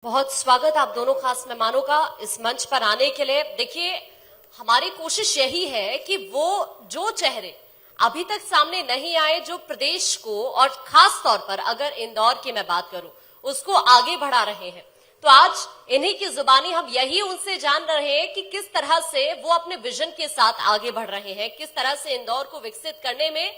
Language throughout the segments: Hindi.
बहुत स्वागत आप दोनों खास मेहमानों का इस मंच पर आने के लिए। देखिए, हमारी कोशिश यही है कि वो जो चेहरे अभी तक सामने नहीं आए, जो प्रदेश को और खास तौर पर अगर इंदौर की मैं बात करूं, उसको आगे बढ़ा रहे हैं, तो आज इन्हीं की जुबानी हम यही उनसे जान रहे हैं कि किस तरह से वो अपने विजन के साथ आगे बढ़ रहे हैं, किस तरह से इंदौर को विकसित करने में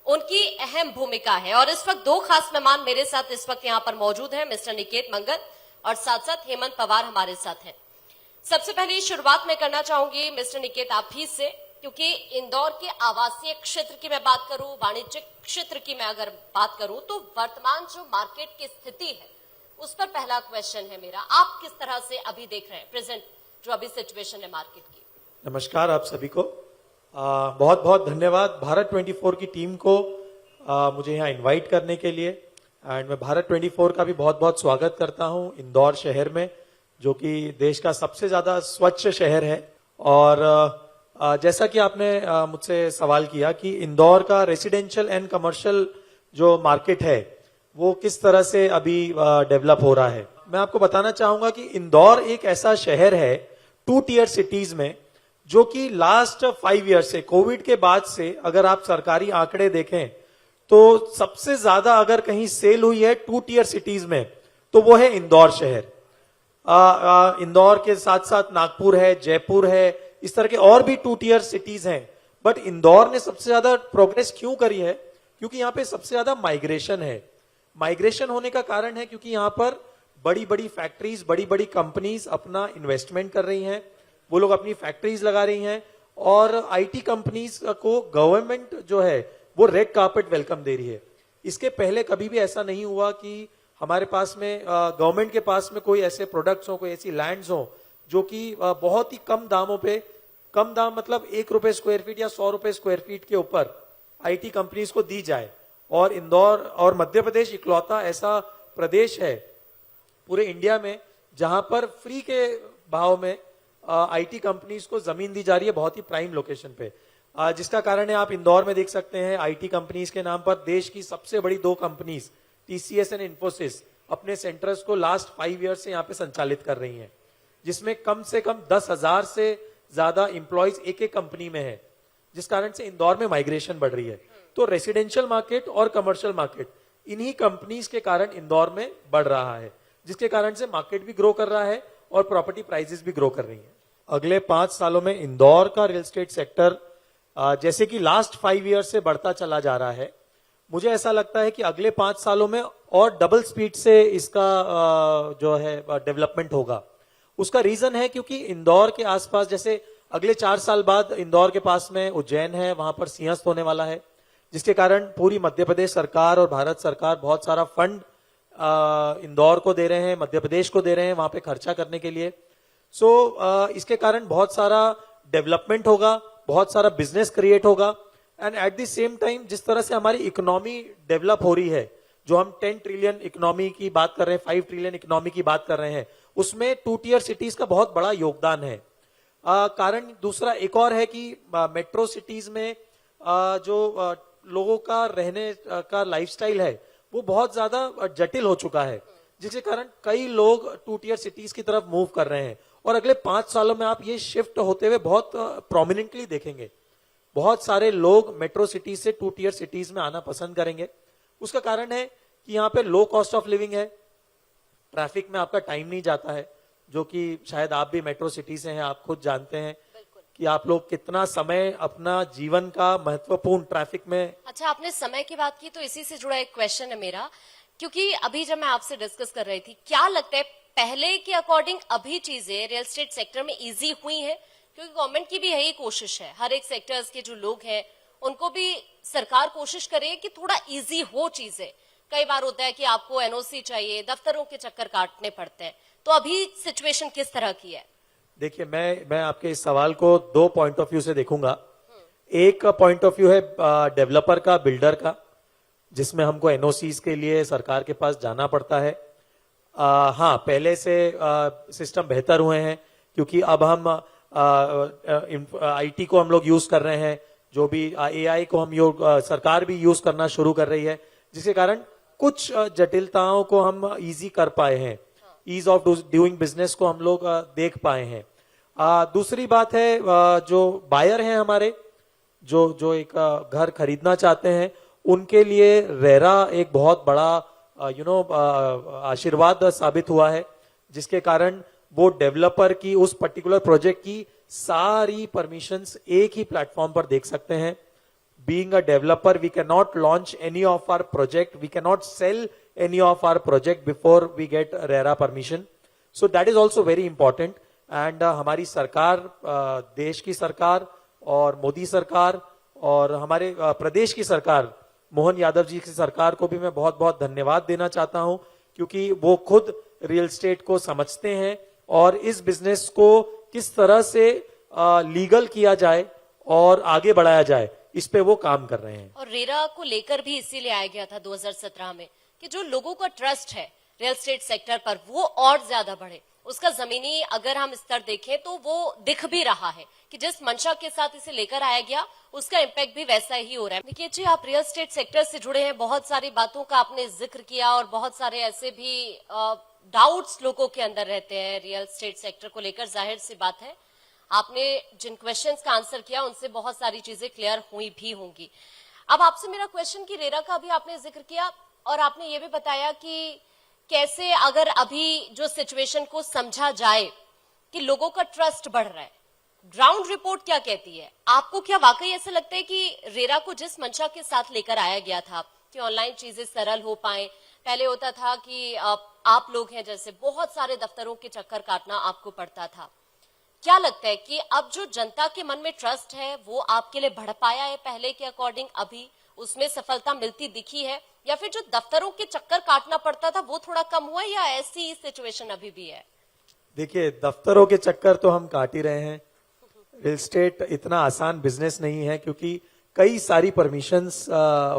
उनकी अहम भूमिका है। और इस वक्त दो खास मेहमान मेरे साथ इस वक्त यहाँ पर मौजूद हैं, मिस्टर निकेत मंगल और साथ साथ हेमंत पवार हमारे साथ हैं। सबसे पहले शुरुआत मैं करना चाहूंगी मिस्टर निकेत आप ही से, क्योंकि इंदौर के आवासीय क्षेत्र की मैं बात करूं, वाणिज्यिक क्षेत्र की मैं अगर बात करूं, तो वर्तमान जो मार्केट की स्थिति है उस पर पहला क्वेश्चन है मेरा। आप किस तरह से अभी देख रहे हैं प्रेजेंट जो अभी सिचुएशन है मार्केट की? नमस्कार आप सभी को। बहुत बहुत धन्यवाद भारत 24 की टीम को मुझे यहाँ इनवाइट करने के लिए। एंड मैं भारत 24 का भी बहुत बहुत स्वागत करता हूँ इंदौर शहर में, जो कि देश का सबसे ज्यादा स्वच्छ शहर है। और जैसा कि आपने मुझसे सवाल किया कि इंदौर का रेसिडेंशियल एंड कमर्शियल जो मार्केट है वो किस तरह से अभी डेवलप हो रहा है, मैं आपको बताना चाहूंगा कि इंदौर एक ऐसा शहर है 2 टियर सिटीज में, जो कि लास्ट 5 ईयर से, कोविड के बाद से अगर आप सरकारी आंकड़े देखें तो सबसे ज्यादा अगर कहीं सेल हुई है 2 टियर सिटीज में तो वो है इंदौर शहर। इंदौर के साथ साथ नागपुर है, जयपुर है, इस तरह के और भी 2 टियर सिटीज हैं। बट इंदौर ने सबसे ज्यादा प्रोग्रेस क्यों करी है? क्योंकि यहाँ पे सबसे ज्यादा माइग्रेशन है। माइग्रेशन होने का कारण है क्योंकि यहाँ पर बड़ी बड़ी फैक्ट्रीज, बड़ी बड़ी कंपनीज अपना इन्वेस्टमेंट कर रही हैं, वो लोग अपनी फैक्ट्रीज लगा रही हैं, और आईटी कंपनीज को गवर्नमेंट जो है वो रेड कार्पेट वेलकम दे रही है। इसके पहले कभी भी ऐसा नहीं हुआ कि हमारे पास में गवर्नमेंट के पास में कोई ऐसे प्रोडक्ट्स हो, कोई ऐसी लैंड्स हो जो कि बहुत ही कम दामों पे, कम दाम मतलब 1 रुपए स्क्वायर फीट या 100 रुपए स्क्वायर फीट के ऊपर आईटी कंपनीज को दी जाए। और इंदौर और मध्य प्रदेश इकलौता ऐसा प्रदेश है पूरे इंडिया में जहां पर फ्री के भाव में आईटी कंपनीज को जमीन दी जा रही है, बहुत ही प्राइम लोकेशन पे। जिसका कारण है आप इंदौर में देख सकते हैं आईटी कंपनीज के नाम पर देश की सबसे बड़ी 2 कंपनीज टीसीएस एंड इन्फोसिस अपने सेंटर्स को लास्ट 5 ईयर से यहाँ पे संचालित कर रही हैं, जिसमें कम से कम 10,000 से ज्यादा इंप्लॉइज एक एक कंपनी में है, जिस कारण से इंदौर में माइग्रेशन बढ़ रही है। तो रेसिडेंशियल मार्केट और कमर्शियल मार्केट इन्हीं कंपनीज के कारण इंदौर में बढ़ रहा है, जिसके कारण से मार्केट भी ग्रो कर रहा है और प्रॉपर्टी प्राइसेस भी ग्रो कर रही है। अगले 5 सालों में इंदौर का रियल एस्टेट सेक्टर जैसे कि लास्ट 5 ईयर से बढ़ता चला जा रहा है, मुझे ऐसा लगता है कि अगले 5 सालों में और डबल स्पीड से इसका जो है डेवलपमेंट होगा। उसका रीजन है क्योंकि इंदौर के आसपास, जैसे अगले 4 साल बाद इंदौर के पास में उज्जैन है, वहां पर सिंहस्थ होने वाला है, जिसके कारण पूरी मध्य प्रदेश सरकार और भारत सरकार बहुत सारा फंड इंदौर को दे रहे हैं, मध्य प्रदेश को दे रहे हैं वहां पे खर्चा करने के लिए। सो इसके कारण बहुत सारा डेवलपमेंट होगा, बहुत सारा बिजनेस क्रिएट होगा। And at the same time जिस तरह से हमारी इकोनॉमी डेवलप हो रही है, जो हम 10 ट्रिलियन इकोनॉमी की बात कर रहे हैं, 5 ट्रिलियन इकोनॉमी की बात कर रहे हैं, उसमें 2 टियर सिटीज का बहुत बड़ा योगदान है। कारण दूसरा एक और है कि मेट्रो सिटीज में जो लोगों का रहने का लाइफस्टाइल है वो बहुत ज्यादा जटिल हो चुका है, जिसके कारण कई लोग 2 टियर सिटीज की तरफ मूव कर रहे हैं। और अगले 5 सालों में आप ये शिफ्ट होते हुए बहुत प्रोमिनेंटली देखेंगे। बहुत सारे लोग मेट्रो सिटीज से 2 टियर सिटीज में आना पसंद करेंगे। उसका कारण है कि यहाँ पे लो कॉस्ट ऑफ लिविंग है, ट्रैफिक में आपका टाइम नहीं जाता है, जो कि शायद आप भी मेट्रो सिटी से हैं, आप खुद जानते हैं कि आप लोग कितना समय अपना जीवन का महत्वपूर्ण ट्रैफिक में। अच्छा, आपने समय की बात की तो इसी से जुड़ा एक क्वेश्चन है मेरा, क्योंकि अभी जब मैं आपसे डिस्कस कर रही थी, क्या लगता है पहले के अकॉर्डिंग अभी चीजें रियल एस्टेट सेक्टर में इजी हुई है? क्योंकि गवर्नमेंट की भी यही कोशिश है, हर एक सेक्टर्स के जो लोग हैं उनको भी सरकार कोशिश करे कि थोड़ा इजी हो चीजें। कई बार होता है कि आपको एनओसी चाहिए, दफ्तरों के चक्कर काटने पड़ते हैं, तो अभी सिचुएशन किस तरह की है? देखिए, मैं आपके इस सवाल को 2 पॉइंट ऑफ व्यू से देखूंगा। एक पॉइंट ऑफ व्यू है डेवलपर का, बिल्डर का, जिसमें हमको एनओसीज के लिए सरकार के पास जाना पड़ता है। हाँ, पहले से सिस्टम बेहतर हुए हैं क्योंकि अब हम आईटी को हम लोग यूज कर रहे हैं, जो भी एआई को हम सरकार भी यूज करना शुरू कर रही है, जिसके कारण कुछ जटिलताओं को हम इजी कर पाए हैं। ईज ऑफ डूइंग बिजनेस को हम लोग देख पाए हैं। दूसरी बात है, जो बायर हैं हमारे, जो एक घर खरीदना चाहते हैं, उनके लिए रेरा एक बहुत बड़ा आशीर्वाद साबित हुआ है, जिसके कारण वो डेवलपर की उस पर्टिकुलर प्रोजेक्ट की सारी परमिशंस एक ही प्लेटफॉर्म पर देख सकते हैं। Being a developer, we cannot launch any of our project, we cannot sell any of our project before we get RERA permission. So that is also very important. And हमारी सरकार, देश की सरकार और मोदी सरकार और हमारे प्रदेश की सरकार, मोहन यादव जी की सरकार को भी मैं बहुत बहुत धन्यवाद देना चाहता हूं, क्योंकि वो खुद रियल एस्टेट को समझते हैं और इस बिजनेस को किस तरह से लीगल किया जाए और आगे बढ़ाया जाए, इस पे वो काम कर रहे हैं। और रेरा को लेकर भी इसीलिए आया गया था 2017 में कि जो लोगों का ट्रस्ट है रियल एस्टेट सेक्टर पर वो और ज्यादा बढ़े। उसका जमीनी अगर हम स्तर देखें तो वो दिख भी रहा है कि जिस मंशा के साथ इसे लेकर आया गया उसका इम्पैक्ट भी वैसा ही हो रहा है। देखिए जी, आप रियल एस्टेट सेक्टर से जुड़े हैं, बहुत सारी बातों का आपने जिक्र किया और बहुत सारे ऐसे भी डाउट्स लोगों के अंदर रहते हैं रियल एस्टेट सेक्टर को लेकर। जाहिर सी बात है, आपने जिन क्वेश्चंस का आंसर किया उनसे बहुत सारी चीजें क्लियर हुई भी होंगी। अब आपसे मेरा क्वेश्चन कि रेरा का भी आपने जिक्र किया और आपने ये भी बताया कि कैसे अगर अभी जो सिचुएशन को समझा जाए कि लोगों का ट्रस्ट बढ़ रहा है, ग्राउंड रिपोर्ट क्या कहती है? आपको क्या वाकई ऐसा लगता है कि रेरा को जिस मंशा के साथ लेकर आया गया था कि ऑनलाइन चीजें सरल हो पाए, पहले होता था कि आप लोग हैं जैसे बहुत सारे दफ्तरों के चक्कर काटना आपको पड़ता था, क्या लगता है कि अब जो जनता के मन में ट्रस्ट है वो आपके लिए बढ़ पाया है पहले के अकॉर्डिंग? अभी उसमें सफलता मिलती दिखी है या फिर जो दफ्तरों के चक्कर काटना पड़ता था वो थोड़ा कम हुआ या ऐसी सिचुएशन अभी भी है? देखिए, दफ्तरों के चक्कर तो हम काट ही रहे हैं। रियल एस्टेट इतना आसान बिजनेस नहीं है, क्योंकि कई सारी परमिशंस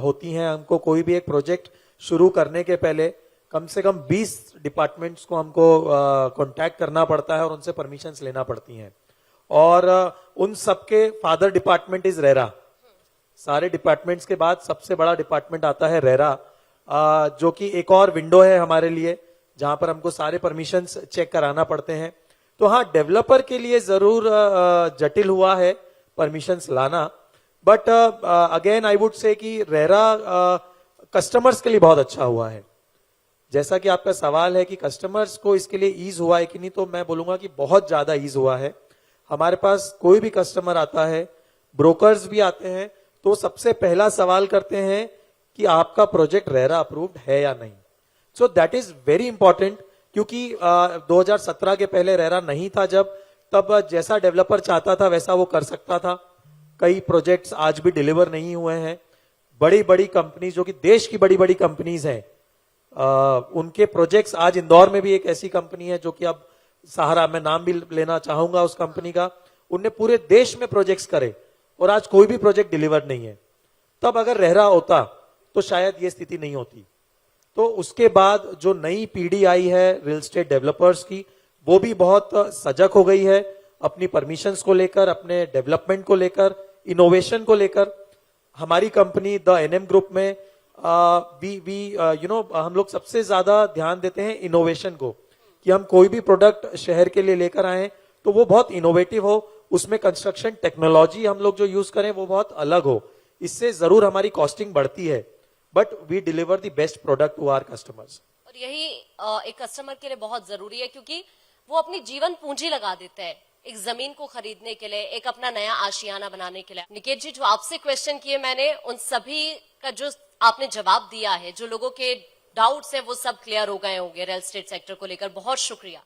होती हैं। हमको कोई भी एक प्रोजेक्ट शुरू करने के पहले कम से कम 20 डिपार्टमेंट्स को हमको कांटेक्ट करना पड़ता है और उनसे परमिशंस लेना पड़ती हैं। और उन सबके फादर डिपार्टमेंट इज रेरा। सारे डिपार्टमेंट्स के बाद सबसे बड़ा डिपार्टमेंट आता है रेरा, जो कि एक और विंडो है हमारे लिए, जहां पर हमको सारे परमिशंस चेक कराना पड़ते हैं। तो हाँ, डेवलपर के लिए जरूर जटिल हुआ है परमिशंस लाना, but again I would say कि रेरा कस्टमर्स के लिए बहुत अच्छा हुआ है। जैसा कि आपका सवाल है कि कस्टमर्स को इसके लिए ईज हुआ है कि नहीं, तो मैं बोलूंगा कि बहुत ज्यादा ईज हुआ है। हमारे पास कोई भी कस्टमर आता है, ब्रोकर्स भी आते हैं, तो सबसे पहला सवाल करते हैं कि आपका प्रोजेक्ट रेरा अप्रूव्ड है या नहीं। So that is very important, क्योंकि 2017 के पहले रेरा नहीं था, तब जैसा डेवलपर चाहता था वैसा वो कर सकता था। कई प्रोजेक्ट्स आज भी डिलीवर नहीं हुए हैं। बड़ी बड़ी कंपनीज, जो कि देश की बड़ी बड़ी कंपनीज हैं, उनके प्रोजेक्ट्स, आज इंदौर में भी एक ऐसी कंपनी है जो कि अब सहारा, मैं नाम भी लेना चाहूंगा उस कंपनी का, उनने पूरे देश में प्रोजेक्ट्स करे और आज कोई भी प्रोजेक्ट डिलीवर नहीं है। तब अगर रेरा होता तो शायद ये स्थिति नहीं होती। तो उसके बाद जो नई पीढ़ी आई है रियल एस्टेट डेवलपर्स की, वो भी बहुत सजग हो गई है अपनी परमिशंस को लेकर, अपने डेवलपमेंट को लेकर, इनोवेशन को लेकर। हमारी कंपनी द एनएम ग्रुप में हम लोग सबसे ज्यादा ध्यान देते हैं इनोवेशन को, कि हम कोई भी प्रोडक्ट शहर के लिए लेकर आए तो वो बहुत इनोवेटिव हो, उसमें कंस्ट्रक्शन टेक्नोलॉजी हम लोग जो यूज करें वो बहुत अलग हो। इससे जरूर हमारी कॉस्टिंग बढ़ती है, but we deliver the best product to our customers. और यही एक कस्टमर के लिए बहुत जरूरी है, क्योंकि वो अपनी जीवन पूंजी लगा देता है एक जमीन को खरीदने के लिए, एक अपना नया आशियाना बनाने के लिए। निकेत जी, जो आपसे क्वेश्चन किए मैंने, उन सभी का जो आपने जवाब दिया है, जो लोगों के डाउट्स हैं वो सब क्लियर हो गए होंगे रियल एस्टेट सेक्टर को लेकर। बहुत शुक्रिया।